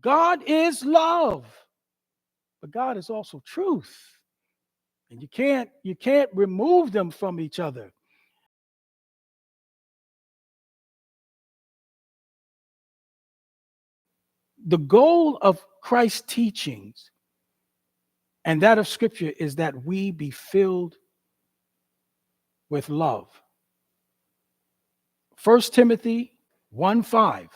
God is love, but God is also truth. And you can't remove them from each other. The goal of Christ's teachings and that of Scripture is that we be filled with love. 1 Timothy 1:5.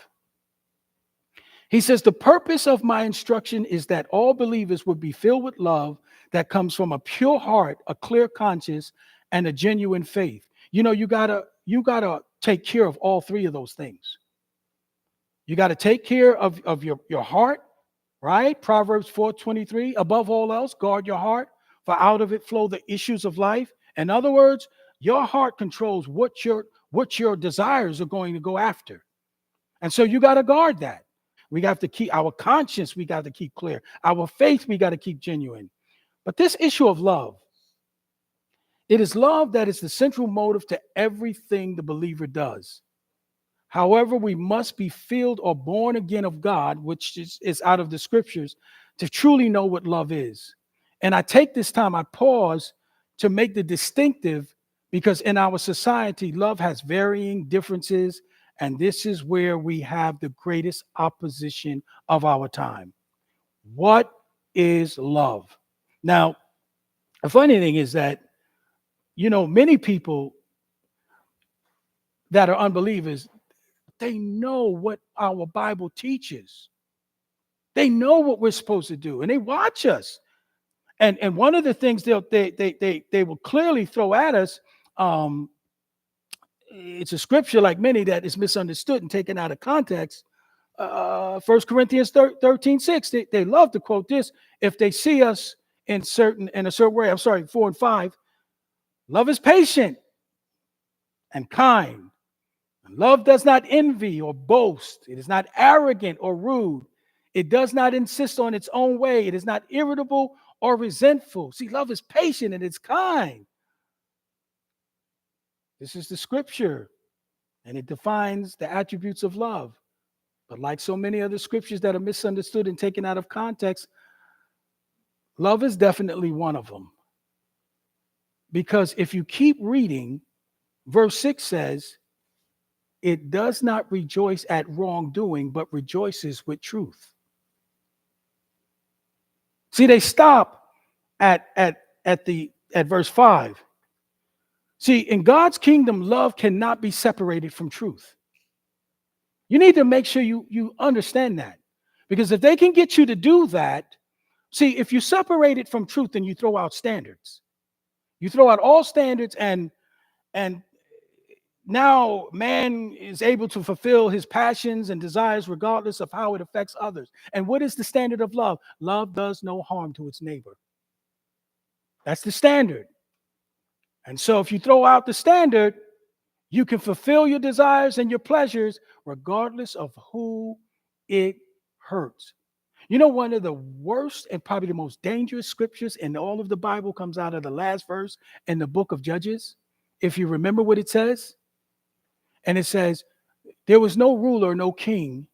He says, the purpose of my instruction is that all believers would be filled with love that comes from a pure heart, a clear conscience, and a genuine faith. You gotta take care of all three of those things. You got to take care of your heart, right? Proverbs 4:23. Above all else, guard your heart, for out of it flow the issues of life. In other words, your heart controls what your desires are going to go after. And so you got to guard that. We got to keep our conscience, we got to keep clear. Our faith, we got to keep genuine. But this issue of love, it is love that is the central motive to everything the believer does. However, we must be filled or born again of God, which is out of the scriptures, to truly know what love is. And I take this time, I pause to make the distinctive, because in our society, love has varying differences. And this is where we have the greatest opposition of our time. What is love? Now, the funny thing is that, many people that are unbelievers, they know what our Bible teaches. They know what we're supposed to do, and they watch us. And one of the things they will clearly throw at us, it's a scripture like many that is misunderstood and taken out of context. 1 Corinthians 13:6. They love to quote this if they see us in a certain way. I'm sorry, 4 and 5. Love is patient and kind. Love does not envy or boast. It is not arrogant or rude. It does not insist on its own way. It is not irritable or resentful. See, love is patient and it's kind. This is the scripture, and it defines the attributes of love. But like so many other scriptures that are misunderstood and taken out of context, love is definitely one of them. Because if you keep reading, verse 6 says, it does not rejoice at wrongdoing, but rejoices with truth. See, they stop at verse 5. See, in God's kingdom, love cannot be separated from truth. You need to make sure you understand that. Because if they can get you to do that, see, if you separate it from truth, then you throw out standards. You throw out all standards, and now man is able to fulfill his passions and desires regardless of how it affects others. And what is the standard of love? Love does no harm to its neighbor. That's the standard. And so if you throw out the standard, you can fulfill your desires and your pleasures regardless of who it hurts. One of the worst and probably the most dangerous scriptures in all of the Bible comes out of the last verse in the book of Judges. If you remember what it says, and it says, there was no ruler, no king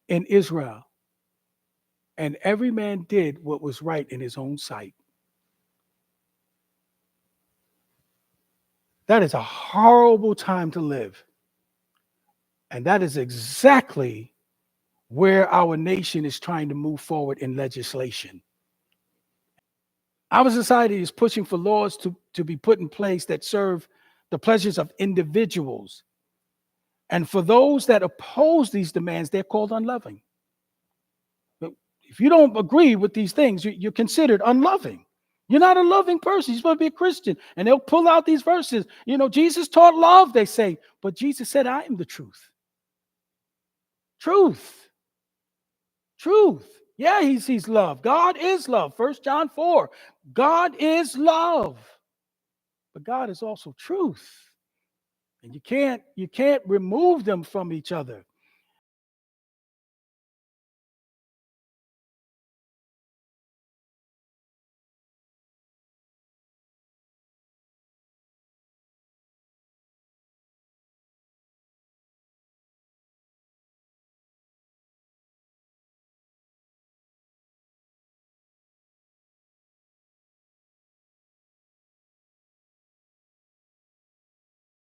in Israel, and every man did what was right in his own sight. That is a horrible time to live. And that is exactly where our nation is trying to move forward in legislation. Our society is pushing for laws to be put in place that serve the pleasures of individuals. And for those that oppose these demands, they're called unloving. But if you don't agree with these things, you're considered unloving. You're not a loving person. You're supposed to be a Christian. And they'll pull out these verses. Jesus taught love, they say. But Jesus said, I am the truth. Truth. Yeah, he's love. God is love. 1 John 4. God is love. But God is also truth. And you can't remove them from each other.